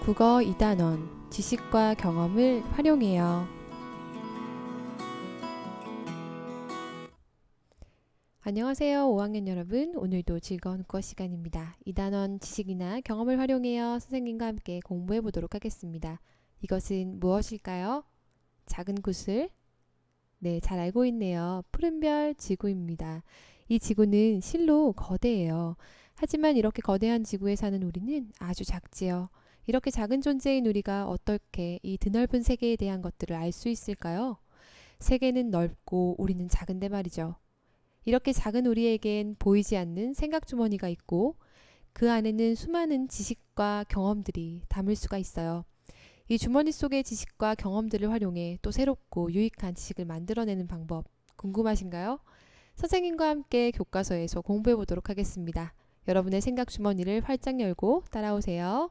국어 2단원 지식과 경험을 활용해요. 안녕하세요 5학년 여러분, 오늘도 즐거운 국어 시간입니다. 2단원 지식이나 경험을 활용해요 선생님과 함께 공부해 보도록 하겠습니다. 이것은 무엇일까요? 작은 구슬? 네, 잘 알고 있네요. 푸른별 지구입니다. 이 지구는 실로 거대해요. 하지만 이렇게 거대한 지구에 사는 우리는 아주 작지요. 이렇게 작은 존재인 우리가 어떻게 이 드넓은 세계에 대한 것들을 알 수 있을까요? 세계는 넓고 우리는 작은데 말이죠. 이렇게 작은 우리에겐 보이지 않는 생각주머니가 있고 그 안에는 수많은 지식과 경험들이 담을 수가 있어요. 이 주머니 속의 지식과 경험들을 활용해 또 새롭고 유익한 지식을 만들어내는 방법 궁금하신가요? 선생님과 함께 교과서에서 공부해 보도록 하겠습니다. 여러분의 생각 주머니를 활짝 열고 따라오세요.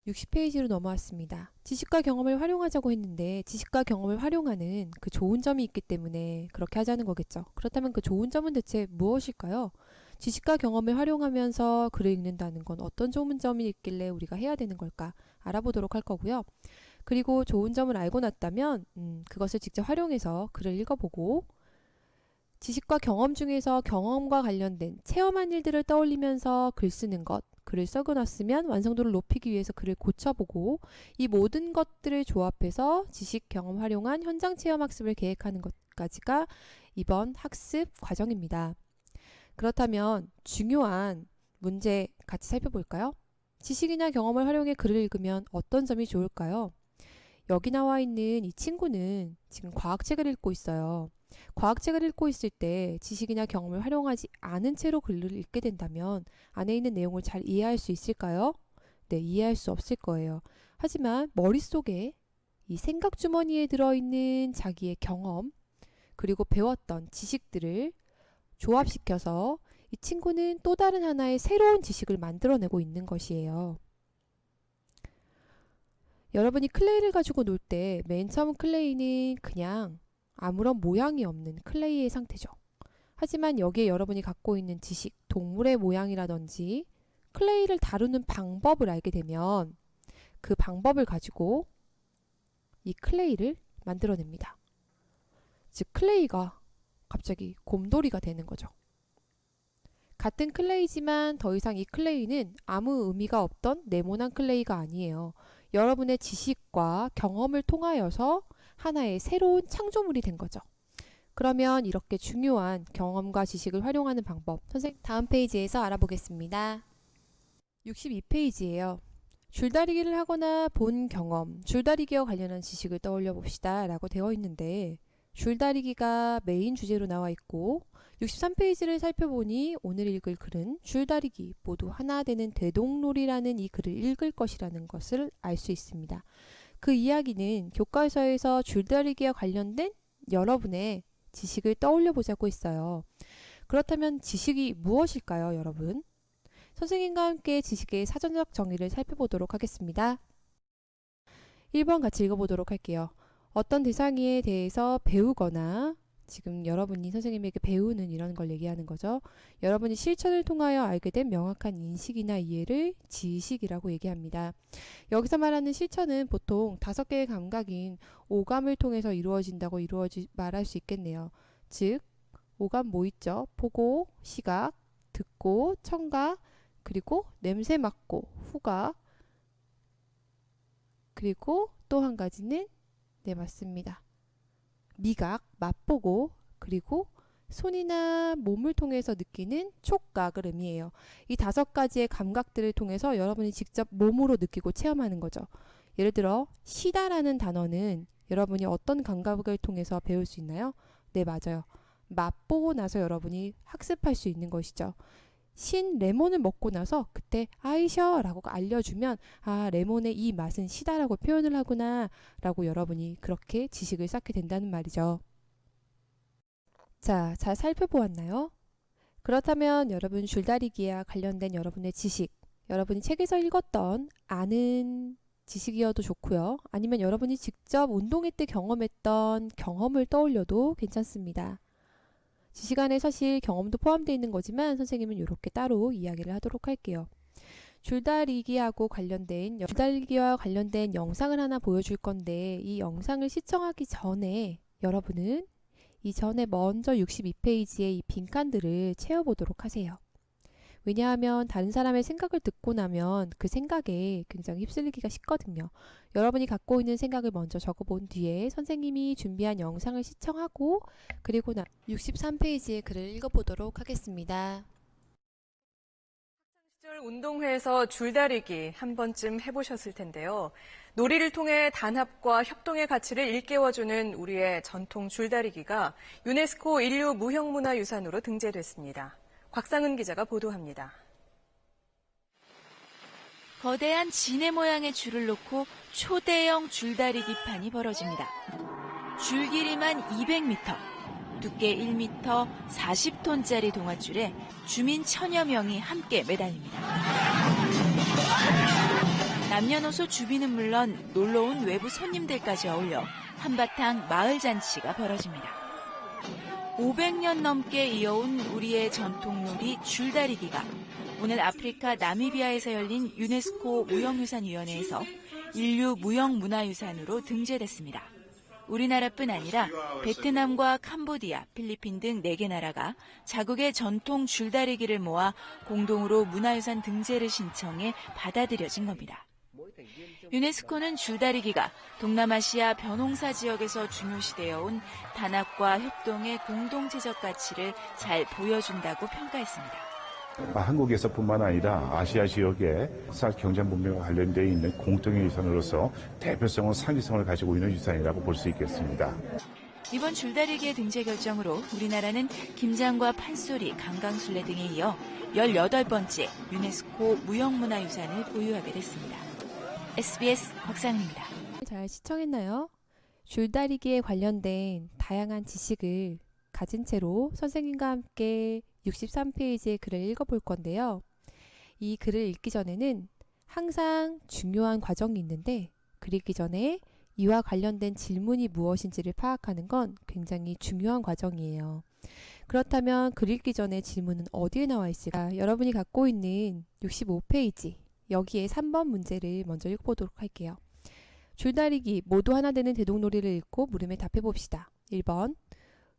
60페이지로 넘어왔습니다. 지식과 경험을 활용하자고 했는데 지식과 경험을 활용하는 그 좋은 점이 있기 때문에 그렇게 하자는 거겠죠. 그렇다면 그 좋은 점은 대체 무엇일까요? 지식과 경험을 활용하면서 글을 읽는다는 건 어떤 좋은 점이 있길래 우리가 해야 되는 걸까 알아보도록 할 거고요. 그리고 좋은 점을 알고 났다면 그것을 직접 활용해서 글을 읽어보고 지식과 경험 중에서 경험과 관련된 체험한 일들을 떠올리면서 글 쓰는 것, 글을 써놨으면 완성도를 높이기 위해서 글을 고쳐보고 이 모든 것들을 조합해서 지식, 경험 활용한 현장 체험 학습을 계획하는 것까지가 이번 학습 과정입니다. 그렇다면 중요한 문제 같이 살펴볼까요? 지식이나 경험을 활용해 글을 읽으면 어떤 점이 좋을까요? 여기 나와 있는 이 친구는 지금 과학책을 읽고 있어요. 과학책을 읽고 있을 때 지식이나 경험을 활용하지 않은 채로 글을 읽게 된다면 안에 있는 내용을 잘 이해할 수 있을까요? 네, 이해할 수 없을 거예요. 하지만 머릿속에 이 생각 주머니에 들어있는 자기의 경험 그리고 배웠던 지식들을 조합시켜서 이 친구는 또 다른 하나의 새로운 지식을 만들어내고 있는 것이에요. 여러분이 클레이를 가지고 놀 때 맨 처음 클레이는 그냥 아무런 모양이 없는 클레이의 상태죠. 하지만 여기에 여러분이 갖고 있는 지식, 동물의 모양이라든지 클레이를 다루는 방법을 알게 되면 그 방법을 가지고 이 클레이를 만들어냅니다. 즉 클레이가 갑자기 곰돌이가 되는 거죠. 같은 클레이지만 더 이상 이 클레이는 아무 의미가 없던 네모난 클레이가 아니에요. 여러분의 지식과 경험을 통하여서 하나의 새로운 창조물이 된 거죠. 그러면 이렇게 중요한 경험과 지식을 활용하는 방법 선생님 다음 페이지에서 알아보겠습니다. 62페이지예요. 줄다리기를 하거나 본 경험, 줄다리기와 관련한 지식을 떠올려 봅시다 라고 되어 있는데 줄다리기가 메인 주제로 나와 있고 63페이지를 살펴보니 오늘 읽을 글은 줄다리기 모두 하나 되는 대동놀이라는 이 글을 읽을 것이라는 것을 알 수 있습니다. 그 이야기는 교과서에서 줄다리기와 관련된 여러분의 지식을 떠올려 보자고 했어요. 그렇다면 지식이 무엇일까요, 여러분? 선생님과 함께 지식의 사전적 정의를 살펴보도록 하겠습니다. 1번 같이 읽어보도록 할게요. 어떤 대상에 대해서 배우거나 지금 여러분이 선생님에게 배우는 이런 걸 얘기하는 거죠. 여러분이 실천을 통하여 알게 된 명확한 인식이나 이해를 지식이라고 얘기합니다. 여기서 말하는 실천은 보통 5개의 감각인 오감을 통해서 이루어진다고 말할 수 있겠네요. 즉 오감 뭐 있죠? 보고, 시각, 듣고, 청각, 그리고 냄새 맡고, 후각, 그리고 또 한 가지는 네, 맞습니다. 미각, 맛보고, 그리고 손이나 몸을 통해서 느끼는 촉각을 의미해요. 이 5가지의 감각들을 통해서 여러분이 직접 몸으로 느끼고 체험하는 거죠. 예를 들어 시다라는 단어는 여러분이 어떤 감각을 통해서 배울 수 있나요? 네, 맞아요. 맛보고 나서 여러분이 학습할 수 있는 것이죠. 신 레몬을 먹고 나서 그때 아이셔 라고 알려주면 아, 레몬의 이 맛은 시다라고 표현을 하구나 라고 여러분이 그렇게 지식을 쌓게 된다는 말이죠. 자, 잘 살펴보았나요? 그렇다면 여러분 줄다리기와 관련된 여러분의 지식, 여러분이 책에서 읽었던 아는 지식이어도 좋고요. 아니면 여러분이 직접 운동회 때 경험했던 경험을 떠올려도 괜찮습니다. 지시간에 사실 경험도 포함되어 있는 거지만 선생님은 이렇게 따로 이야기를 하도록 할게요. 줄다리기와 관련된 영상을 하나 보여줄 건데 이 영상을 시청하기 전에 여러분은 이전에 먼저 62페이지의 이 빈칸들을 채워보도록 하세요. 왜냐하면 다른 사람의 생각을 듣고 나면 그 생각에 굉장히 휩쓸리기가 쉽거든요. 여러분이 갖고 있는 생각을 먼저 적어본 뒤에 선생님이 준비한 영상을 시청하고 그리고 63페이지의 글을 읽어보도록 하겠습니다. 시절 운동회에서 줄다리기 한 번쯤 해보셨을 텐데요. 놀이를 통해 단합과 협동의 가치를 일깨워주는 우리의 전통 줄다리기가 유네스코 인류 무형문화유산으로 등재됐습니다. 곽상은 기자가 보도합니다. 거대한 지네 모양의 줄을 놓고 초대형 줄다리기판이 벌어집니다. 줄 길이만 200m, 두께 1m, 40톤짜리 동아줄에 주민 1000여 명이 함께 매달립니다. 남녀노소 주민은 물론 놀러온 외부 손님들까지 어울려 한바탕 마을 잔치가 벌어집니다. 500년 넘게 이어온 우리의 전통놀이 줄다리기가 오늘 아프리카 나미비아에서 열린 유네스코 무형유산위원회에서 인류 무형문화유산으로 등재됐습니다. 우리나라뿐 아니라 베트남과 캄보디아, 필리핀 등 4개 나라가 자국의 전통 줄다리기를 모아 공동으로 문화유산 등재를 신청해 받아들여진 겁니다. 유네스코는 줄다리기가 동남아시아 벼농사 지역에서 중요시되어 온 단합과 협동의 공동체적 가치를 잘 보여준다고 평가했습니다. 한국에서뿐만 아니라 아시아 지역의 경제 문명과 관련되어 있는 공통의 유산으로서 대표성과 상징성을 가지고 있는 유산이라고 볼 수 있겠습니다. 이번 줄다리기의 등재 결정으로 우리나라는 김장과 판소리, 강강술래 등에 이어 18번째 유네스코 무형문화유산을 보유하게 됐습니다. SBS 곽상입니다. 잘 시청했나요? 줄다리기에 관련된 다양한 지식을 가진 채로 선생님과 함께 63페이지의 글을 읽어볼 건데요. 이 글을 읽기 전에는 항상 중요한 과정이 있는데 글 읽기 전에 이와 관련된 질문이 무엇인지를 파악하는 건 굉장히 중요한 과정이에요. 그렇다면 글 읽기 전에 질문은 어디에 나와 있을까? 여러분이 갖고 있는 65페이지 여기에 3번 문제를 먼저 읽어보도록 할게요. 줄다리기 모두 하나 되는 대동놀이를 읽고 물음에 답해 봅시다. 1번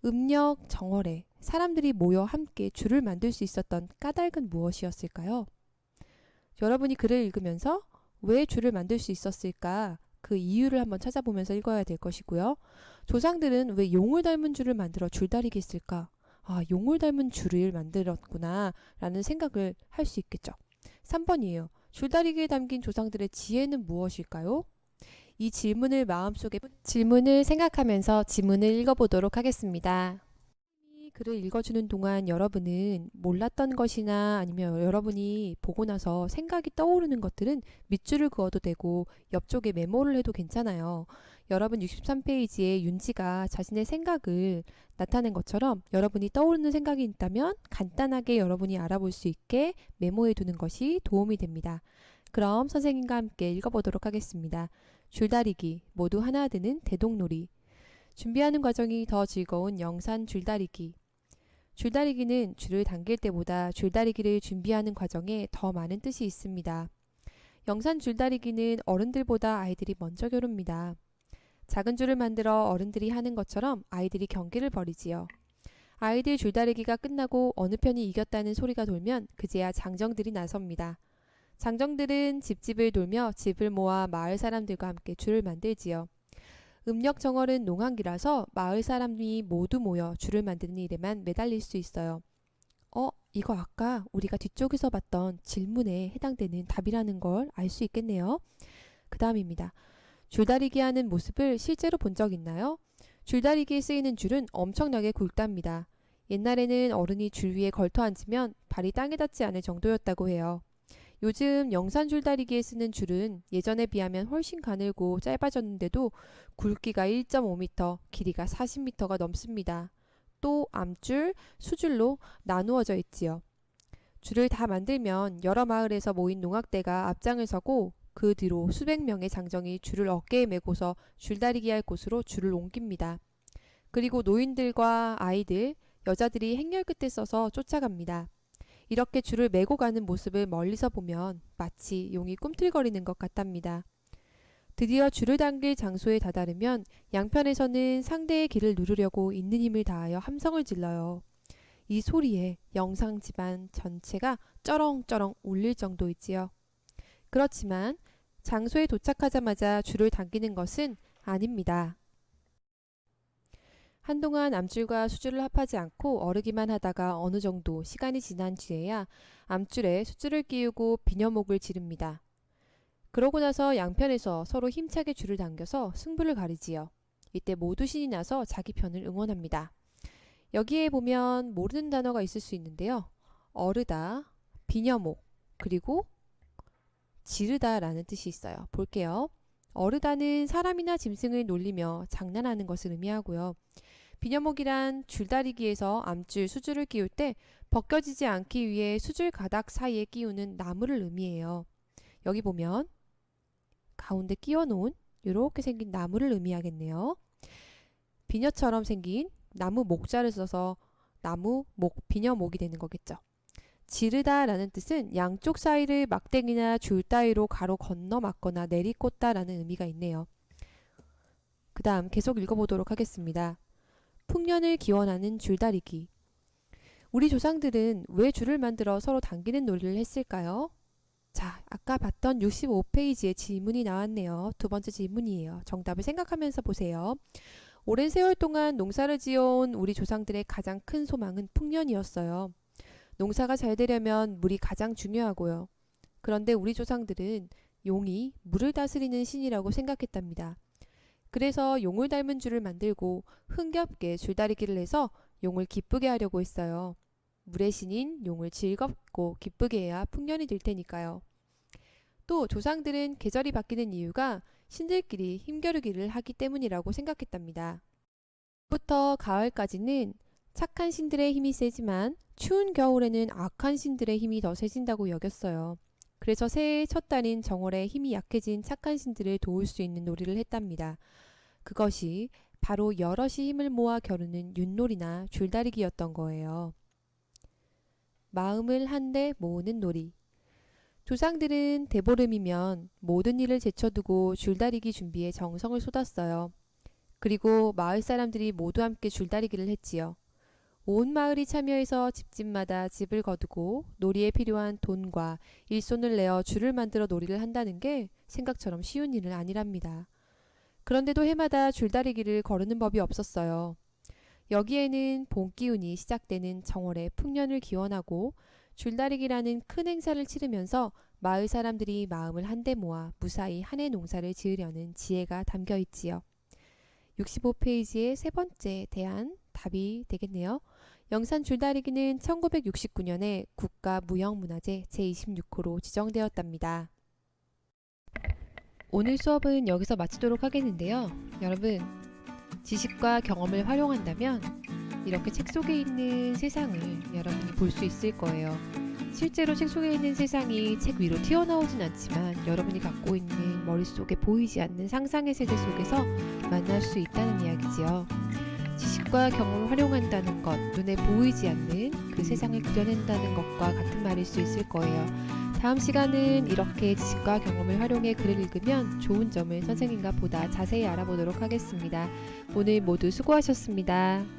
음력 정월에 사람들이 모여 함께 줄을 만들 수 있었던 까닭은 무엇이었을까요? 여러분이 글을 읽으면서 왜 줄을 만들 수 있었을까? 그 이유를 한번 찾아보면서 읽어야 될 것이고요. 조상들은 왜 용을 닮은 줄을 만들어 줄다리기 했을까? 아, 용을 닮은 줄을 만들었구나 라는 생각을 할 수 있겠죠. 3번이에요. 줄다리기에 담긴 조상들의 지혜는 무엇일까요? 이 질문을 생각하면서 지문을 읽어보도록 하겠습니다. 이 글을 읽어주는 동안 여러분은 몰랐던 것이나 아니면 여러분이 보고 나서 생각이 떠오르는 것들은 밑줄을 그어도 되고 옆쪽에 메모를 해도 괜찮아요. 여러분 63페이지에 윤지가 자신의 생각을 나타낸 것처럼 여러분이 떠오르는 생각이 있다면 간단하게 여러분이 알아볼 수 있게 메모해 두는 것이 도움이 됩니다. 그럼 선생님과 함께 읽어보도록 하겠습니다. 줄다리기, 모두 하나 되는 대동놀이. 준비하는 과정이 더 즐거운 영산 줄다리기. 줄다리기는 줄을 당길 때보다 줄다리기를 준비하는 과정에 더 많은 뜻이 있습니다. 영산 줄다리기는 어른들보다 아이들이 먼저 겨룹니다. 작은 줄을 만들어 어른들이 하는 것처럼 아이들이 경기를 벌이지요. 아이들 줄다리기가 끝나고 어느 편이 이겼다는 소리가 돌면 그제야 장정들이 나섭니다. 장정들은 집집을 돌며 집을 모아 마을 사람들과 함께 줄을 만들지요. 음력 정월은 농한기라서 마을 사람이 모두 모여 줄을 만드는 일에만 매달릴 수 있어요. 이거 아까 우리가 뒤쪽에서 봤던 질문에 해당되는 답이라는 걸 알 수 있겠네요. 그 다음입니다. 줄다리기 하는 모습을 실제로 본 적 있나요? 줄다리기에 쓰이는 줄은 엄청나게 굵답니다. 옛날에는 어른이 줄 위에 걸터 앉으면 발이 땅에 닿지 않을 정도였다고 해요. 요즘 영산 줄다리기에 쓰는 줄은 예전에 비하면 훨씬 가늘고 짧아졌는데도 굵기가 1.5m, 길이가 40m가 넘습니다. 또 암줄, 수줄로 나누어져 있지요. 줄을 다 만들면 여러 마을에서 모인 농악대가 앞장을 서고 그 뒤로 수백 명의 장정이 줄을 어깨에 메고서 줄다리기 할 곳으로 줄을 옮깁니다. 그리고 노인들과 아이들, 여자들이 행렬 끝에 서서 쫓아갑니다. 이렇게 줄을 메고 가는 모습을 멀리서 보면 마치 용이 꿈틀거리는 것 같답니다. 드디어 줄을 당길 장소에 다다르면 양편에서는 상대의 길을 누르려고 있는 힘을 다하여 함성을 질러요. 이 소리에 영상 집안 전체가 쩌렁쩌렁 울릴 정도이지요. 그렇지만 장소에 도착하자마자 줄을 당기는 것은 아닙니다. 한동안 암줄과 수줄을 합하지 않고 어르기만 하다가 어느 정도 시간이 지난 뒤에야 암줄에 수줄을 끼우고 비녀목을 지릅니다. 그러고 나서 양편에서 서로 힘차게 줄을 당겨서 승부를 가리지요. 이때 모두 신이 나서 자기 편을 응원합니다. 여기에 보면 모르는 단어가 있을 수 있는데요. 어르다, 비녀목, 그리고 지르다 라는 뜻이 있어요. 볼게요. 어르다는 사람이나 짐승을 놀리며 장난하는 것을 의미하고요. 비녀목이란 줄다리기에서 암줄, 수줄을 끼울 때 벗겨지지 않기 위해 수줄 가닥 사이에 끼우는 나무를 의미해요. 여기 보면 가운데 끼워 놓은 이렇게 생긴 나무를 의미하겠네요. 비녀처럼 생긴 나무 목자를 써서 나무, 목, 비녀목이 되는 거겠죠. 지르다 라는 뜻은 양쪽 사이를 막대기나 줄 따위로 가로 건너 막거나 내리꽂다 라는 의미가 있네요. 그 다음 계속 읽어보도록 하겠습니다. 풍년을 기원하는 줄다리기. 우리 조상들은 왜 줄을 만들어 서로 당기는 놀이를 했을까요? 자, 아까 봤던 65페이지에 질문이 나왔네요. 두 번째 질문이에요. 정답을 생각하면서 보세요. 오랜 세월 동안 농사를 지어온 우리 조상들의 가장 큰 소망은 풍년이었어요. 농사가 잘 되려면 물이 가장 중요하고요. 그런데 우리 조상들은 용이 물을 다스리는 신이라고 생각했답니다. 그래서 용을 닮은 줄을 만들고 흥겹게 줄다리기를 해서 용을 기쁘게 하려고 했어요. 물의 신인 용을 즐겁고 기쁘게 해야 풍년이 될 테니까요. 또 조상들은 계절이 바뀌는 이유가 신들끼리 힘겨루기를 하기 때문이라고 생각했답니다. 부터 가을까지는 착한 신들의 힘이 세지만 추운 겨울에는 악한 신들의 힘이 더 세진다고 여겼어요. 그래서 새해의 첫 달인 정월에 힘이 약해진 착한 신들을 도울 수 있는 놀이를 했답니다. 그것이 바로 여럿이 힘을 모아 겨루는 윷놀이나 줄다리기였던 거예요. 마음을 한데 모으는 놀이. 조상들은 대보름이면 모든 일을 제쳐두고 줄다리기 준비에 정성을 쏟았어요. 그리고 마을 사람들이 모두 함께 줄다리기를 했지요. 온 마을이 참여해서 집집마다 집을 거두고 놀이에 필요한 돈과 일손을 내어 줄을 만들어 놀이를 한다는 게 생각처럼 쉬운 일은 아니랍니다. 그런데도 해마다 줄다리기를 거르는 법이 없었어요. 여기에는 봄 기운이 시작되는 정월에 풍년을 기원하고 줄다리기라는 큰 행사를 치르면서 마을 사람들이 마음을 한데 모아 무사히 한 해 농사를 지으려는 지혜가 담겨 있지요. 65페이지의 세 번째 대안 답이 되겠네요. 영산 줄다리기는 1969년에 국가무형문화재 제26호로 지정되었답니다. 오늘 수업은 여기서 마치도록 하겠는데요. 여러분, 지식과 경험을 활용한다면 이렇게 책 속에 있는 세상을 여러분이 볼 수 있을 거예요. 실제로 책 속에 있는 세상이 책 위로 튀어나오진 않지만 여러분이 갖고 있는 머릿속에 보이지 않는 상상의 세계 속에서 만날 수 있다는 이야기지요. 지식과 경험을 활용한다는 것, 눈에 보이지 않는 그 세상을 그려낸다는 것과 같은 말일 수 있을 거예요. 다음 시간은 이렇게 지식과 경험을 활용해 글을 읽으면 좋은 점을 선생님과 보다 자세히 알아보도록 하겠습니다. 오늘 모두 수고하셨습니다.